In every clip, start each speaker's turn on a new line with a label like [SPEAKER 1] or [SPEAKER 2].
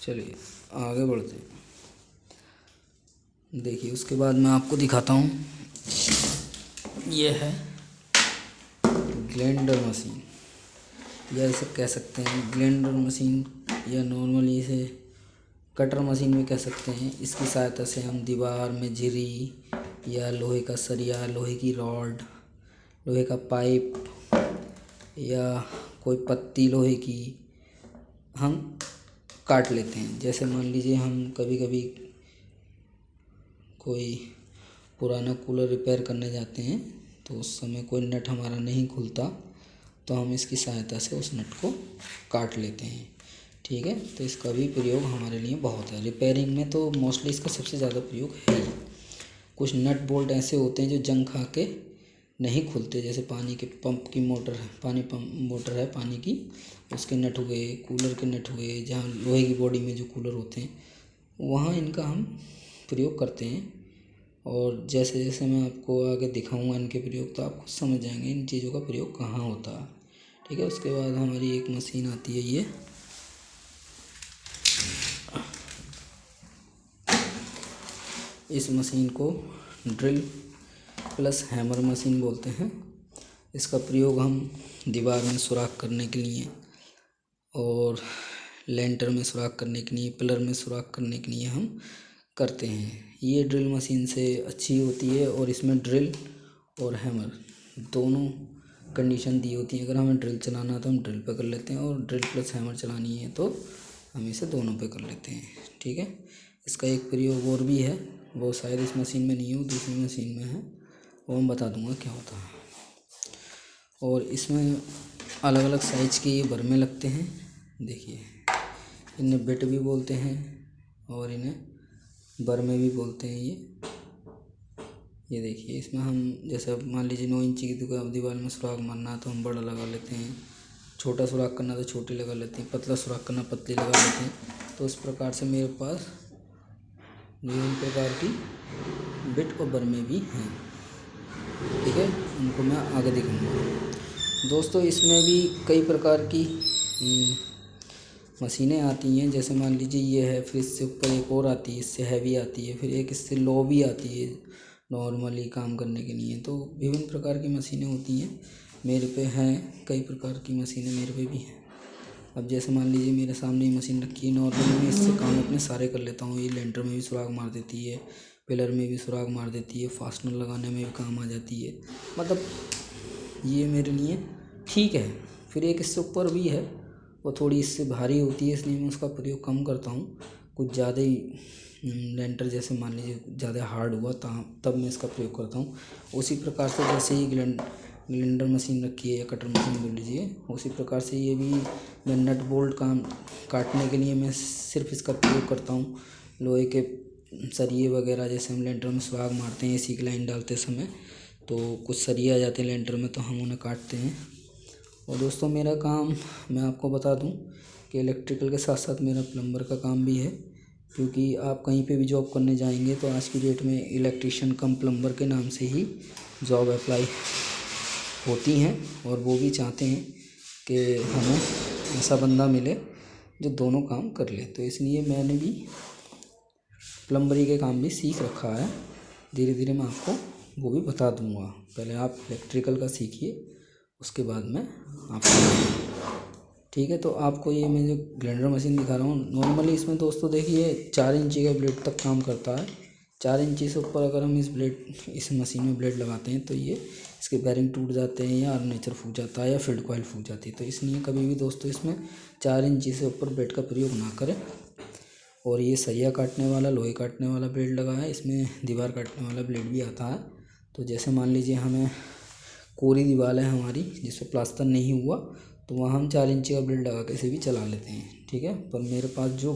[SPEAKER 1] चलिए आगे बढ़ते हैं। देखिए उसके बाद मैं आपको दिखाता हूँ, ये है ग्राइंडर मशीन, या इसे कह सकते हैं ग्राइंडर मशीन, या नॉर्मली इसे कटर मशीन भी कह सकते हैं। इसकी सहायता से हम दीवार में झिरी या लोहे का सरिया, लोहे की रॉड, लोहे का पाइप या कोई पत्ती लोहे की हम काट लेते हैं। जैसे मान लीजिए हम कभी कभी कोई पुराना कूलर रिपेयर करने जाते हैं तो उस समय कोई नट हमारा नहीं खुलता, तो हम इसकी सहायता से उस नट को काट लेते हैं। ठीक है, तो इसका भी प्रयोग हमारे लिए बहुत है। रिपेयरिंग में तो मोस्टली इसका सबसे ज़्यादा प्रयोग है ही। कुछ नट बोल्ट ऐसे होते हैं जो जंग खा के नहीं खुलते, जैसे पानी के पंप की मोटर है, पानी पंप मोटर है पानी की, उसके नट हुए, कूलर के नट हुए, जहाँ लोहे की बॉडी में जो कूलर होते हैं वहाँ इनका हम प्रयोग करते हैं। और जैसे जैसे मैं आपको आगे दिखाऊंगा इनके प्रयोग, तो आप खुद समझ जाएंगे इन चीज़ों का प्रयोग कहाँ होता है। ठीक है, उसके बाद हमारी एक मशीन आती है, ये इस मशीन को ड्रिल प्लस हैमर मशीन बोलते हैं। इसका प्रयोग हम दीवार में सुराख करने के लिए और लेंटर में सुराख करने के लिए, पिलर में सुराख करने के लिए हम करते हैं। ये ड्रिल मशीन से अच्छी होती है और इसमें ड्रिल और हैमर दोनों कंडीशन दी होती है। अगर हमें ड्रिल चलाना है तो हम ड्रिल पे कर लेते हैं, और ड्रिल प्लस हैमर चलानी है तो हम इसे दोनों पे कर लेते हैं। ठीक है, इसका एक प्रयोग और भी है, वो शायद इस मशीन में नहीं हो, दूसरी मशीन में है, वो मैं बता दूंगा क्या होता है। और इसमें अलग अलग साइज के ये बरमे लगते हैं। देखिए इन्हें बिट भी बोलते हैं और इन्हें बरमे भी बोलते हैं। ये देखिए इसमें हम जैसे मान लीजिए 9 इंची की दीवार में सुराख मारना है तो हम बड़ा लगा लेते हैं, छोटा सुराख करना तो छोटी लगा लेते हैं, पतला सुराख करना पतली लगा लेते हैं। तो इस प्रकार से मेरे पास विभिन्न प्रकार की बिट और बरमे भी हैं। ठीक है, उनको मैं आगे दिखाऊंगा। दोस्तों इसमें भी कई प्रकार की मशीनें आती हैं। जैसे मान लीजिए ये है, फिर इससे ऊपर एक और आती है, इससे हैवी आती है, फिर एक इससे लो भी आती है नॉर्मली काम करने के लिए। तो विभिन्न प्रकार की मशीनें होती हैं, मेरे पे हैं कई प्रकार की मशीनें, मेरे पे भी हैं। अब जैसे मान लीजिए मेरे सामने ही मशीन रखी है, नॉर्मली मैं इससे काम अपने सारे कर लेता हूँ। ये लेंटर में भी सुराख मार देती है, पिलर में भी सुराख मार देती है, फास्टनर लगाने में भी काम आ जाती है। मतलब ये मेरे लिए ठीक है। फिर एक इससे ऊपर भी है, वो थोड़ी इससे भारी होती है, इसलिए मैं उसका प्रयोग कम करता हूँ। कुछ ज़्यादा ही लेंटर जैसे मान लीजिए ज़्यादा हार्ड हुआ तब मैं इसका प्रयोग करता हूँ। उसी प्रकार से जैसे ही ग्राइंडर मशीन रखी है या कटर मशीन बोल लीजिए, उसी प्रकार से ये भी मैं नट बोल्ट काम काटने के लिए मैं सिर्फ इसका प्रयोग करता हूँ। लोहे के सरिये वगैरह, जैसे हम लेंटर में सुराख मारते हैं एसी की लाइन डालते समय, तो कुछ सरिये आ जाते हैं लेंटर में, तो हम उन्हें काटते हैं। और दोस्तों मेरा काम मैं आपको बता दूं कि इलेक्ट्रिकल के साथ साथ मेरा प्लम्बर का काम भी है, क्योंकि आप कहीं पे भी जॉब करने जाएंगे तो आज की डेट में इलेक्ट्रिशियन कम प्लम्बर के नाम से ही जॉब अप्लाई होती हैं, और वो भी चाहते हैं कि हमें ऐसा बंदा मिले जो दोनों काम कर ले। तो इसलिए मैंने भी प्लम्बरी के काम भी सीख रखा है। धीरे धीरे मैं आपको वो भी बता दूंगा। पहले आप इलेक्ट्रिकल का सीखिए, उसके बाद में आपको। ठीक है, तो आपको ये मैं जो ग्राइंडर मशीन दिखा रहा हूँ, नॉर्मली इसमें दोस्तों देखिए 4 इंची का ब्लेड तक काम करता है। 4 इंची से ऊपर अगर हम इस मशीन में ब्लेड लगाते हैं तो ये इसके बेरिंग टूट जाते हैं, या आर्मेचर फूट जाता है, या फील्ड कॉइल फूट जाती है। तो इसलिए कभी भी दोस्तों इसमें 4 इंची से ऊपर ब्लेड का प्रयोग ना करें। और ये सरिया काटने वाला, लोहे काटने वाला ब्लेड लगा है, इसमें दीवार काटने वाला ब्लेड भी आता है। तो जैसे मान लीजिए हमें कोरी दीवार है हमारी जिस पर प्लास्टर नहीं हुआ, तो वहाँ हम 4 इंची का ब्लेड लगा के इसे भी चला लेते हैं। ठीक है, पर मेरे पास जो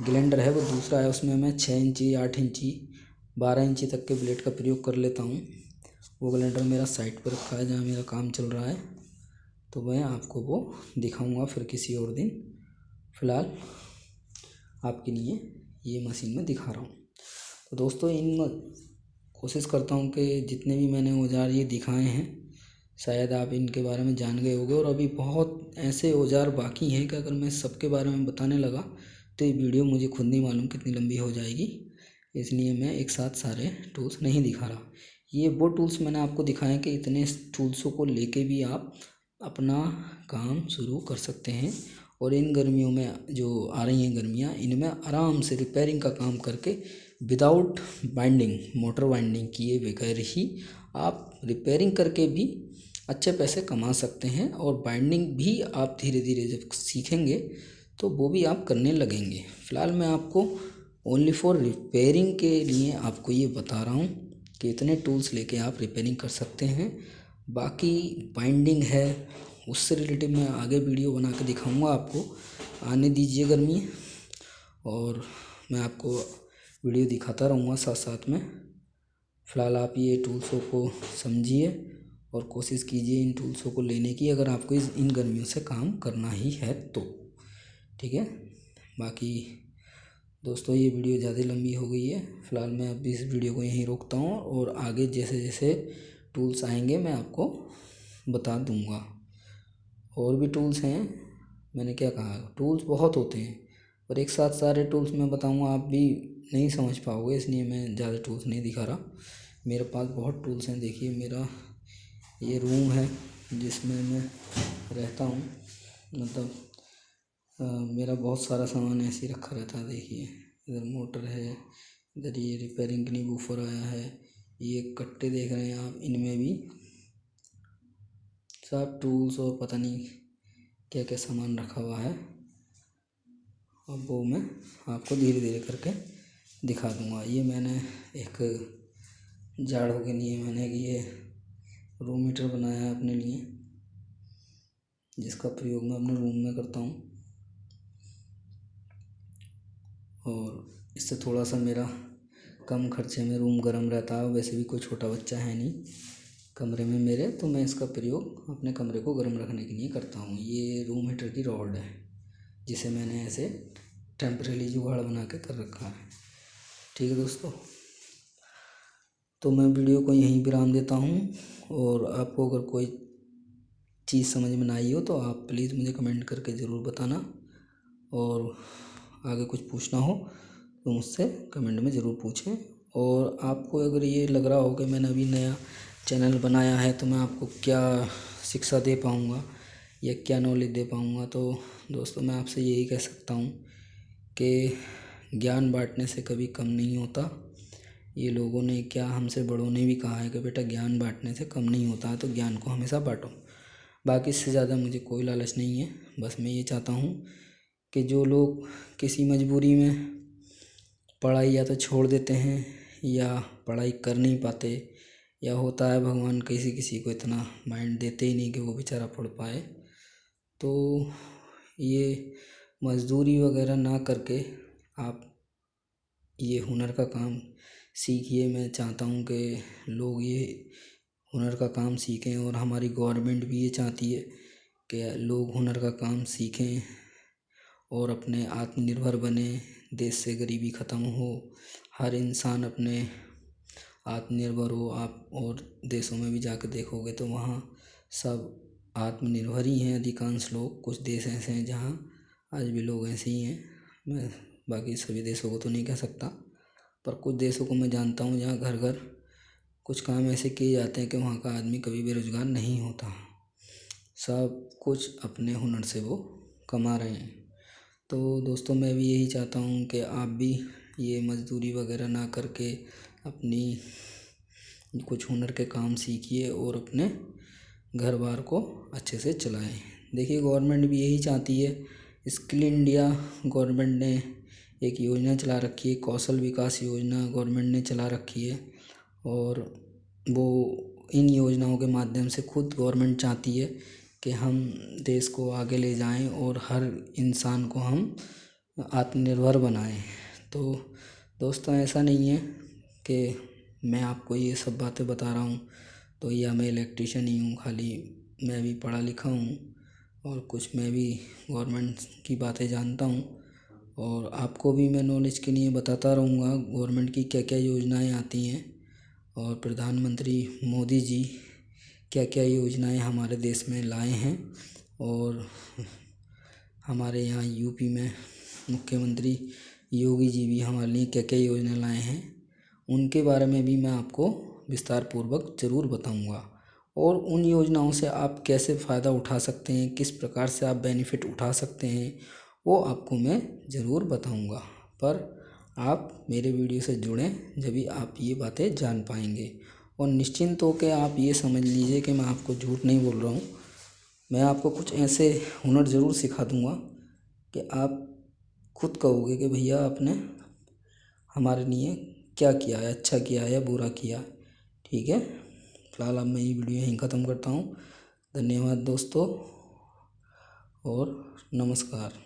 [SPEAKER 1] ग्राइंडर है वो दूसरा है, उसमें मैं 6 इंची, 8 इंची, 12 इंची तक के ब्लेड का प्रयोग कर लेता हूँ। वो ग्राइंडर मेरा साइड पर रखा है जहाँ मेरा काम चल रहा है, तो मैं आपको वो दिखाऊँगा फिर किसी और दिन। फ़िलहाल आपके लिए ये मशीन मैं दिखा रहा हूँ। तो दोस्तों कोशिश करता हूँ कि जितने भी मैंने औजार ये दिखाए हैं शायद आप इनके बारे में जान गए होंगे, और अभी बहुत ऐसे औजार बाकी हैं कि अगर मैं सबके बारे में बताने लगा तो ये वीडियो मुझे खुद नहीं मालूम कितनी लंबी हो जाएगी, इसलिए मैं एक साथ सारे टूल्स नहीं दिखा रहा। ये वो टूल्स मैंने आपको दिखाए कि इतने टूल्सों को लेके भी आप अपना काम शुरू कर सकते हैं। और इन गर्मियों में जो आ रही हैं गर्मियाँ, इनमें आराम से रिपेयरिंग का काम करके विदाउट बाइंडिंग, मोटर बाइंडिंग किए बगैर ही आप रिपेयरिंग करके भी अच्छे पैसे कमा सकते हैं। और बाइंडिंग भी आप धीरे धीरे जब सीखेंगे तो वो भी आप करने लगेंगे। फ़िलहाल मैं आपको ओनली फॉर रिपेयरिंग के लिए आपको ये बता रहा हूँ कि इतने टूल्स लेके आप रिपेयरिंग कर सकते हैं। बाकी बाइंडिंग है, उससे रिलेटेड मैं आगे वीडियो बना के दिखाऊंगा आपको। आने दीजिए गर्मी, और मैं आपको वीडियो दिखाता रहूँगा साथ साथ में। फ़िलहाल आप ये टूल्सों को समझिए और कोशिश कीजिए इन टूल्सों को लेने की, अगर आपको इन गर्मियों से काम करना ही है तो। ठीक है। बाकी दोस्तों ये वीडियो ज़्यादा लंबी हो गई है, फ़िलहाल मैं अभी इस वीडियो को यहीं रोकता हूँ, और आगे जैसे जैसे टूल्स आएंगे मैं आपको बता दूँगा। और भी टूल्स हैं, मैंने क्या कहा, टूल्स बहुत होते हैं, पर एक साथ सारे टूल्स मैं बताऊँगा आप भी नहीं समझ पाओगे, इसलिए मैं ज़्यादा टूल्स नहीं दिखा रहा। मेरे पास बहुत टूल्स हैं। देखिए मेरा ये रूम है जिसमें मैं रहता हूँ, मतलब मेरा बहुत सारा सामान ऐसे ही रखा रहता है। देखिए इधर मोटर है, इधर ये रिपेयरिंग के लिए बूफर आया है, ये कट्टे देख रहे हैं आप, इनमें भी सब टूल्स और पता नहीं क्या क्या सामान रखा हुआ है। अब वो मैं आपको धीरे धीरे करके दिखा दूँगा। ये मैंने एक जाड़ों के लिए मैंने ये रूम हीटर बनाया है अपने लिए, जिसका प्रयोग मैं अपने रूम में करता हूँ, और इससे थोड़ा सा मेरा कम खर्चे में रूम गर्म रहता है। वैसे भी कोई छोटा बच्चा है नहीं कमरे में मेरे, तो मैं इसका प्रयोग अपने कमरे को गर्म रखने के लिए करता हूँ। ये रूम हीटर की रॉड है, जिसे मैंने ऐसे टेम्परेरी जुगाड़ बना के कर रखा है। ठीक है दोस्तों, तो मैं वीडियो को यहीं विराम देता हूँ, और आपको अगर कोई चीज़ समझ में ना आई हो तो आप प्लीज़ मुझे कमेंट करके ज़रूर बताना, और आगे कुछ पूछना हो तो मुझसे कमेंट में ज़रूर पूछें। और आपको अगर ये लग रहा हो कि मैंने अभी नया चैनल बनाया है तो मैं आपको क्या शिक्षा दे पाऊँगा या क्या नॉलेज दे पाऊँगा, तो दोस्तों मैं आपसे यही कह सकता हूँ कि ज्ञान बांटने से कभी कम नहीं होता। ये लोगों ने क्या, हमसे बड़ों ने भी कहा है कि बेटा ज्ञान बांटने से कम नहीं होता है, तो ज्ञान को हमेशा बांटो। बाकी इससे ज़्यादा मुझे कोई लालच नहीं है। बस मैं ये चाहता हूँ कि जो लोग किसी मजबूरी में पढ़ाई या तो छोड़ देते हैं या पढ़ाई कर नहीं पाते, या होता है भगवान किसी किसी को इतना माइंड देते ही नहीं कि वो बेचारा पढ़ पाए, तो ये मज़दूरी वगैरह ना करके आप ये हुनर का काम सीखिए। मैं चाहता हूँ कि लोग ये हुनर का काम सीखें, और हमारी गवर्नमेंट भी ये चाहती है कि लोग हुनर का काम सीखें और अपने आत्मनिर्भर बने, देश से गरीबी ख़त्म हो, हर इंसान अपने आत्मनिर्भर हो। आप और देशों में भी जाकर देखोगे तो वहाँ सब आत्मनिर्भर ही हैं अधिकांश लोग। कुछ देश ऐसे हैं जहाँ आज भी लोग ऐसे ही हैं, मैं बाकी सभी देशों को तो नहीं कह सकता, पर कुछ देशों को मैं जानता हूँ जहाँ घर घर कुछ काम ऐसे किए जाते हैं कि वहाँ का आदमी कभी बेरोजगार नहीं होता, सब कुछ अपने हुनर से वो कमा रहे हैं। तो दोस्तों मैं भी यही चाहता हूँ कि आप भी ये मज़दूरी वगैरह ना करके अपनी कुछ हुनर के काम सीखिए और अपने घर बार को अच्छे से चलाएं। देखिए गवर्नमेंट भी यही चाहती है। स्किल इंडिया गवर्नमेंट ने एक योजना चला रखी है, कौशल विकास योजना गवर्नमेंट ने चला रखी है, और वो इन योजनाओं के माध्यम से खुद गवर्नमेंट चाहती है कि हम देश को आगे ले जाएं और हर इंसान को हम आत्मनिर्भर बनाएं। तो दोस्तों ऐसा नहीं है कि मैं आपको ये सब बातें बता रहा हूँ तो या मैं इलेक्ट्रीशियन ही हूँ खाली, मैं भी पढ़ा लिखा हूँ और कुछ मैं भी गवर्नमेंट की बातें जानता हूँ, और आपको भी मैं नॉलेज के लिए बताता रहूँगा गवर्नमेंट की क्या क्या योजनाएं आती हैं, और प्रधानमंत्री मोदी जी क्या क्या योजनाएं हमारे देश में लाए हैं। और हमारे यहाँ यूपी में मुख्यमंत्री योगी जी भी हमारे लिए क्या क्या योजना लाए हैं, उनके बारे में भी मैं आपको विस्तार पूर्वक ज़रूर बताऊंगा। और उन योजनाओं से आप कैसे फ़ायदा उठा सकते हैं, किस प्रकार से आप बेनिफिट उठा सकते हैं, वो आपको मैं ज़रूर बताऊंगा। पर आप मेरे वीडियो से जुड़ें, जभी आप ये बातें जान पाएंगे। और निश्चिंत होकर आप ये समझ लीजिए कि मैं आपको झूठ नहीं बोल रहा हूँ। मैं आपको कुछ ऐसे हुनर ज़रूर सिखा दूँगा कि आप खुद कहोगे कि भैया आपने हमारे लिए क्या किया है, अच्छा किया है या बुरा किया। ठीक है, फ़िलहाल अब मैं ये वीडियो यहीं ख़त्म करता हूँ। धन्यवाद दोस्तों और नमस्कार।